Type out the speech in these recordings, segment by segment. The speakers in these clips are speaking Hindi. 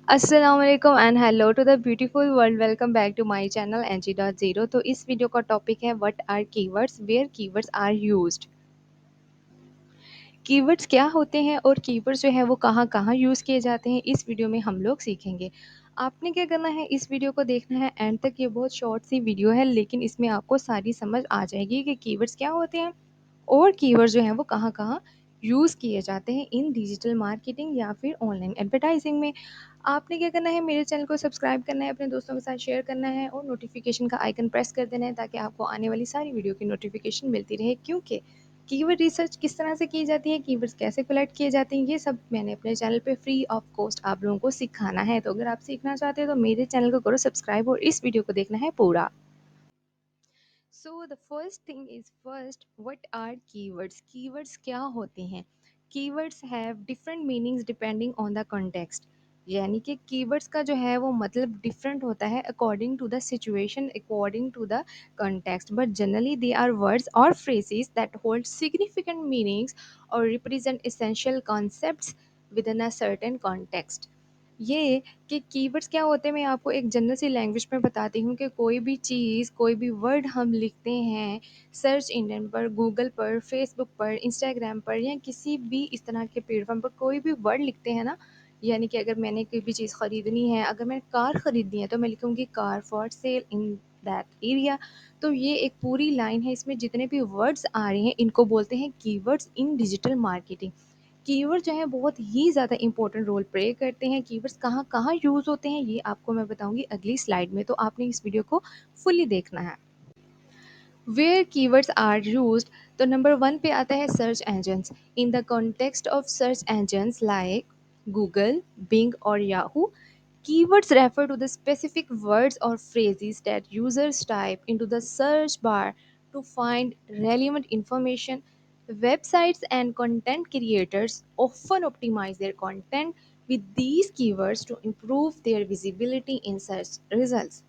अस्सलामुअलैकुम and hello to the beautiful world. Welcome back to my channel NG.0। तो इस वीडियो का टॉपिक है what are keywords, where keywords are used. Keywords क्या होते हैं और कीवर्ड्स जो है वो कहाँ कहाँ यूज़ किए जाते हैं, इस वीडियो में हम लोग सीखेंगे। आपने क्या करना है, इस वीडियो को देखना है एंड तक। ये बहुत शॉर्ट सी वीडियो है लेकिन इसमें आपको सारी समझ आ जाएगी कि कीवर्ड्स क्या होते हैं और कीवर्ड्स जो हैं वो कहाँ-कहाँ यूज़ किए जाते हैं इन डिजिटल मार्केटिंग या फिर ऑनलाइन एडवर्टाइजिंग में। आपने क्या करना है, मेरे चैनल को सब्सक्राइब करना है, अपने दोस्तों के साथ शेयर करना है और नोटिफिकेशन का आइकन प्रेस कर देना है ताकि आपको आने वाली सारी वीडियो की नोटिफिकेशन मिलती रहे। क्योंकि कीवर्ड रिसर्च किस तरह से की जाती है, कीवर्ड्स कैसे कलेक्ट किए जाते हैं, ये सब मैंने अपने चैनल पे फ्री ऑफ कॉस्ट आप लोगों को सिखाना है। तो अगर आप सीखना चाहते हो तो मेरे चैनल को करो सब्सक्राइब और इस वीडियो को देखना है पूरा। So the first thing is first, what are keywords? Keywords क्या होते हैं? Keywords have different meanings depending on the context. यानी कि keywords का जो है वो मतलब different होता है according to the situation, according to the context. But generally they are words or phrases that hold significant meanings or represent essential concepts within a certain context. ये कि कीवर्ड्स क्या होते हैं, मैं आपको एक जनरल सी लैंग्वेज में बताती हूँ कि कोई भी चीज़, कोई भी वर्ड हम लिखते हैं सर्च इंजन पर, गूगल पर, फेसबुक पर, इंस्टाग्राम पर या किसी भी इस तरह के प्लेटफॉर्म पर कोई भी वर्ड लिखते हैं ना, यानी कि अगर मैंने कोई भी चीज़ ख़रीदनी है, अगर मैंने कार ख़रीदनी है तो मैं लिखूँगी car for sale in that area. तो ये एक पूरी लाइन है, इसमें जितने भी वर्ड्स आ रहे हैं इनको बोलते हैं keywords in digital marketing. Keyword जो है बहुत ही ज़्यादा इंपॉर्टेंट रोल प्ले करते हैं। कीवर्ड्स कहाँ कहाँ यूज़ होते हैं ये आपको मैं बताऊंगी अगली स्लाइड में, तो आपने इस वीडियो को फुल्ली देखना है। वेयर कीवर्ड्स आर यूज्ड, तो नंबर वन पे आता है search engines. In the context of search engines like Google, Bing और Yahoo, keywords refer to the specific words or phrases that users type into the search bar to find relevant information. Websites and content creators often optimize their content with these keywords to improve their visibility in search results.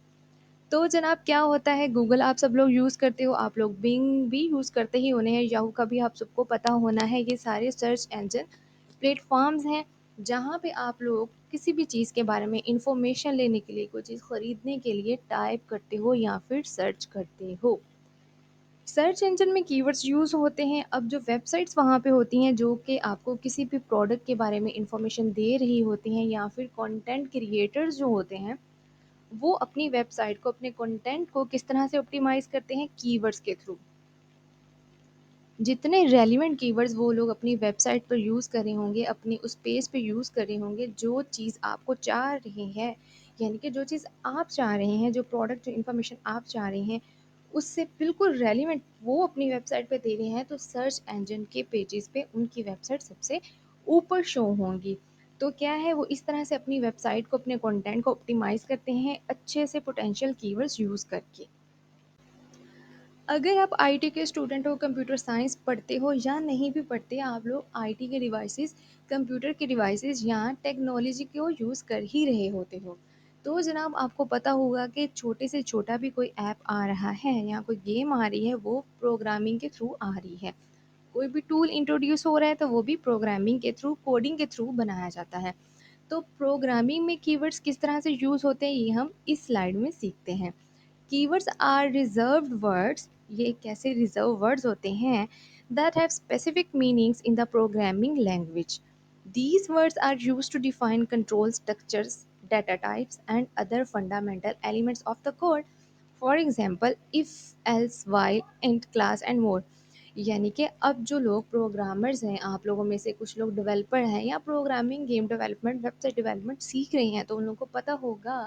तो जनाब क्या होता है, गूगल आप सब लोग यूज़ करते हो, आप लोग बिंग भी यूज़ करते ही होने हैं, याहू का भी आप सबको पता होना है। ये सारे सर्च इंजन प्लेटफॉर्म्स हैं जहाँ पे आप लोग किसी भी चीज़ के बारे में इंफॉर्मेशन लेने के लिए, कोई चीज़ ख़रीदने के लिए टाइप करते हो या फिर सर्च करते हो। सर्च इंजन में कीवर्ड्स यूज़ होते हैं। अब जो वेबसाइट्स वहाँ पे होती हैं जो कि आपको किसी भी प्रोडक्ट के बारे में इंफॉर्मेशन दे रही होती हैं, या फिर कंटेंट क्रिएटर्स जो होते हैं वो अपनी वेबसाइट को, अपने कंटेंट को किस तरह से ऑप्टिमाइज़ करते हैं, कीवर्ड्स के थ्रू। जितने रेलिवेंट कीवर्ड्स वो लोग अपनी वेबसाइट पर यूज़ कर रहे होंगे, अपनी उस पेज पे यूज़ कर रहे होंगे, जो चीज़ आपको चाह रहे हैं, यानी कि जो चीज़ आप चाह रहे हैं, जो प्रोडक्ट, जो इन्फॉर्मेशन आप चाह रहे हैं, उससे बिल्कुल रेलिवेंट वो अपनी वेबसाइट पे दे रहे हैं, तो सर्च इंजन के पेजेस पे उनकी वेबसाइट सबसे ऊपर शो होंगी। तो क्या है, वो इस तरह से अपनी वेबसाइट को, अपने कंटेंट को ऑप्टिमाइज़ करते हैं अच्छे से पोटेंशियल कीवर्ड्स यूज़ करके। अगर आप आईटी के स्टूडेंट हो, कंप्यूटर साइंस पढ़ते हो या नहीं भी पढ़ते, आप लोग आईटी के डिवाइसेस, कंप्यूटर के डिवाइसेस या टेक्नोलॉजी को यूज़ कर ही रहे होते हो। तो जनाब आपको पता होगा कि छोटे से छोटा भी कोई ऐप आ रहा है या कोई गेम आ रही है, वो प्रोग्रामिंग के थ्रू आ रही है। कोई भी टूल इंट्रोड्यूस हो रहा है तो वो भी प्रोग्रामिंग के थ्रू, कोडिंग के थ्रू बनाया जाता है। तो प्रोग्रामिंग में कीवर्ड्स किस तरह से यूज़ होते हैं ये हम इस स्लाइड में सीखते हैं। कीवर्ड्स आर रिजर्व्ड वर्ड्स, ये कैसे रिजर्व वर्ड्स होते हैं, that have specific meanings in the programming language. These words are used to define control structures, data types, and other fundamental elements of the code. For example, if, else, while, int, class, and more. यानी कि अब जो लोग प्रोग्रामर्स हैं, आप लोगों में से कुछ लोग डेवलपर हैं या programming, game development, website development सीख रहे हैं, तो उन लोगों को पता होगा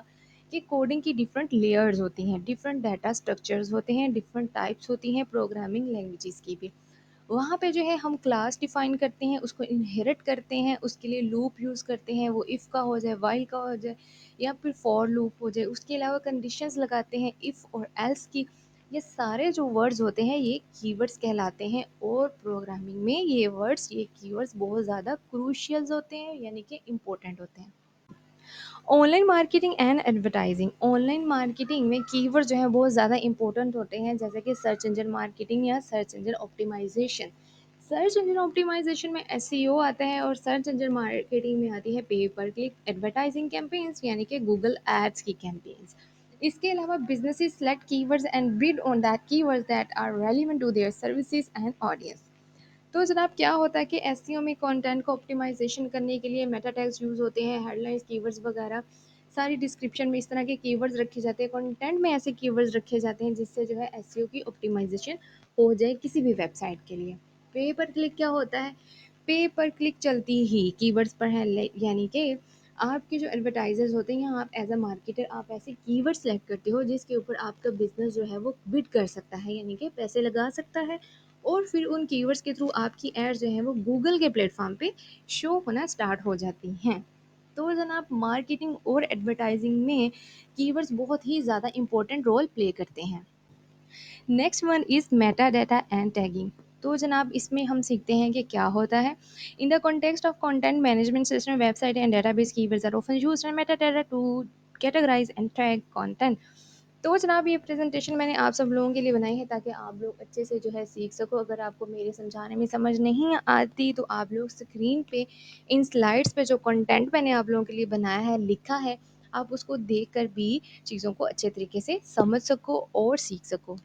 कि कोडिंग की डिफरेंट लेयर्स होती हैं, डिफरेंट डाटा स्ट्रक्चर्स होते हैं, डिफरेंट टाइप्स होती हैं प्रोग्रामिंग लैंग्वेजेस की भी। वहाँ पे जो है हम क्लास डिफाइन करते हैं, उसको इनहेरिट करते हैं, उसके लिए लूप यूज़ करते हैं, वो इफ़ का हो जाए, वाइल का हो जाए या फिर फॉर लूप हो जाए। उसके अलावा कंडीशंस लगाते हैं इफ़ और एल्स की। ये सारे जो वर्ड्स होते हैं ये कीवर्ड्स कहलाते हैं और प्रोग्रामिंग में ये वर्ड्स, ये कीवर्ड्स बहुत ज़्यादा क्रूशियल होते हैं, यानी कि इम्पोर्टेंट होते हैं। Online marketing and advertising, online marketing में कीवर्ड जो है बहुत ज़्यादा इंपॉर्टेंट होते हैं, जैसे कि सर्च इंजन मार्केटिंग या search engine optimisation. Search engine optimisation में एसईओ आता है और सर्च इंजन मार्केटिंग में आती है पे पर क्लिक एडवर्टाइजिंग कैंपेन्स यानी कि गूगल एड्स की कैंपेन्स। इसके अलावा businesses select keywords and bid on that keywords that are relevant to their services and audience. तो जनाब क्या होता है कि एसईओ में कंटेंट को ऑप्टिमाइजेशन करने के लिए मेटा टैग्स यूज़ होते हैं, हेडलाइंस, कीवर्ड्स वगैरह सारी डिस्क्रिप्शन में इस तरह के कीवर्ड्स रखे जाते हैं, कंटेंट में ऐसे कीवर्ड्स रखे जाते हैं जिससे जो है एसईओ की ऑप्टिमाइजेशन हो जाए किसी भी वेबसाइट के लिए। पे पर क्लिक क्या होता है? पे पर क्लिक चलती ही कीवर्ड्स पर है, यानी कि आपके जो एडवर्टाइजर्स होते हैं या आप एज अ मार्केटर आप ऐसे कीवर्ड सेलेक्ट करते हो जिसके ऊपर आपका बिजनेस जो है वो बिड कर सकता है, यानी कि पैसे लगा सकता है, और फिर उन कीवर्ड्स के थ्रू आपकी एड्स जो हैं वो गूगल के प्लेटफॉर्म पे शो होना स्टार्ट हो जाती हैं। तो जनाब मार्केटिंग और एडवर्टाइजिंग में कीवर्ड्स बहुत ही ज़्यादा इंपॉर्टेंट रोल प्ले करते हैं। Next one is Meta data and tagging. तो जनाब इसमें हम सीखते हैं कि क्या होता है। In the context of content management system website and database keywords are often used in meta data to categorise and tag content. तो जनाब ये प्रेजेंटेशन मैंने आप सब लोगों के लिए बनाई है ताकि आप लोग अच्छे से जो है सीख सको। अगर आपको मेरे समझाने में समझ नहीं आती तो आप लोग स्क्रीन पे इन स्लाइड्स पे जो कंटेंट मैंने आप लोगों के लिए बनाया है, लिखा है, आप उसको देखकर भी चीज़ों को अच्छे तरीके से समझ सको और सीख सको।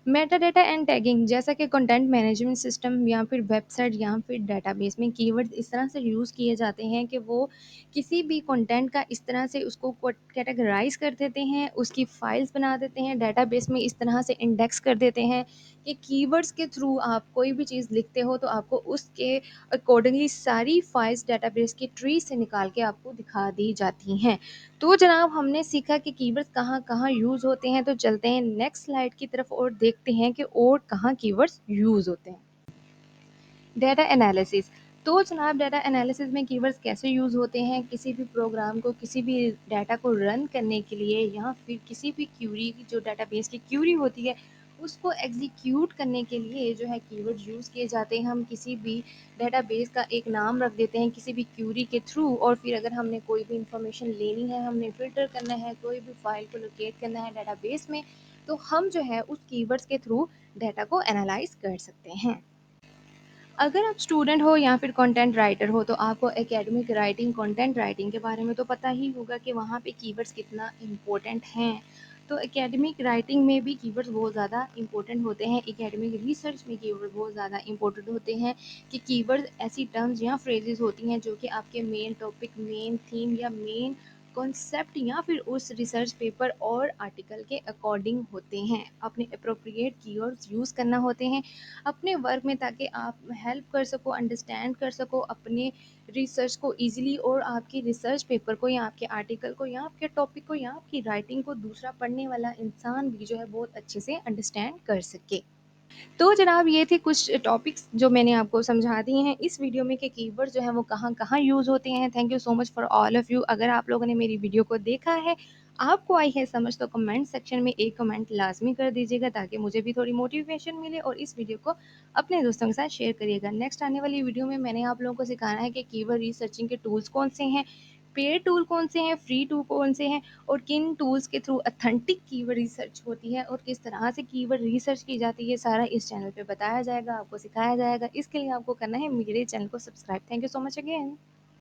मेटा डेटा एंड टैगिंग जैसा कि कंटेंट मैनेजमेंट सिस्टम या फिर वेबसाइट या फिर डेटाबेस में कीवर्ड्स इस तरह से यूज़ किए जाते हैं कि वो किसी भी कंटेंट का इस तरह से उसको कैटेगराइज कर देते हैं, उसकी फाइल्स बना देते हैं, डेटाबेस में इस तरह से इंडेक्स कर देते हैं कि कीवर्ड्स के थ्रू आप कोई भी चीज़ लिखते हो तो आपको उसके अकॉर्डिंगली सारी फाइल्स डेटाबेस की ट्री से निकाल के आपको दिखा दी जाती हैं। तो जनाब हमने सीखा कि कीवर्ड्स कहाँ-कहाँ यूज़ होते हैं, तो चलते हैं नेक्स्ट स्लाइड की तरफ और देखते हैं कि और कहाँ कीवर्ड्स यूज़ होते हैं। Data analysis. तो जनाब डेटा एनालिसिस में कीवर्ड्स कैसे यूज़ होते हैं, किसी भी प्रोग्राम को किसी भी डाटा को रन करने के लिए या फिर किसी भी क्यूरी की जो डाटाबेस की क्यूरी होती है उसको एग्जीक्यूट करने के लिए जो है कीवर्ड्स यूज़ किए जाते हैं। हम किसी भी डेटाबेस का एक नाम रख देते हैं किसी भी क्यूरी के थ्रू, और फिर अगर हमने कोई भी इंफॉर्मेशन लेनी है, हमने फ़िल्टर करना है, कोई भी फाइल को लोकेट करना है डेटाबेस में, तो हम जो है उस कीवर्ड्स के थ्रू डाटा को एनालाइज कर सकते हैं। अगर आप स्टूडेंट हो या फिर कंटेंट राइटर हो तो आपको एकेडमिक राइटिंग, कंटेंट राइटिंग के बारे में तो पता ही होगा कि वहाँ पे कीवर्ड्स कितना इम्पोर्टेंट हैं। तो एकेडमिक राइटिंग में भी कीवर्ड्स बहुत ज़्यादा इम्पोर्टेंट होते हैं। एकेडमिक रिसर्च में कीवर्ड बहुत ज़्यादा इम्पोर्टेंट होते हैं कि कीवर्ड्स ऐसी टर्म्स या फ्रेजेस होती हैं जो कि आपके मेन टॉपिक, मेन थीम या मेन कॉन्सेप्ट या फिर उस रिसर्च पेपर और आर्टिकल के अकॉर्डिंग होते हैं। अपने अप्रोप्रिएट कीवर्ड्स यूज़ करना होते हैं अपने वर्क में ताकि आप हेल्प कर सको, अंडरस्टैंड कर सको अपने रिसर्च को ईज़िली, और आपकी रिसर्च पेपर को या आपके आर्टिकल को या आपके टॉपिक को या आपकी राइटिंग को दूसरा पढ़ने वाला इंसान भी जो है बहुत अच्छे से अंडरस्टैंड कर सके। तो जनाब ये थे कुछ टॉपिक्स जो मैंने आपको समझा दिए हैं इस वीडियो में कि कीवर्ड जो है वो कहाँ-कहाँ यूज़ होते हैं। Thank you so much for all of you. अगर आप लोगों ने मेरी वीडियो को देखा है, आपको आई है समझ, तो कमेंट सेक्शन में एक कमेंट लाज़मी कर दीजिएगा ताकि मुझे भी थोड़ी मोटिवेशन मिले, और इस वीडियो को अपने दोस्तों के साथ शेयर करिएगा। नेक्स्ट आने वाली वीडियो में मैंने आप लोगों को सिखाना है कि कीवर्ड रिसर्चिंग के टूल्स कौन से हैं, पेड टूल कौन से हैं, फ्री टूल कौन से हैं, और किन टूल्स के थ्रू ऑथेंटिक कीवर्ड रिसर्च होती है और किस तरह से कीवर्ड रिसर्च की जाती है, सारा इस चैनल पे बताया जाएगा, आपको सिखाया जाएगा। इसके लिए आपको करना है मेरे चैनल को subscribe. Thank you so much again.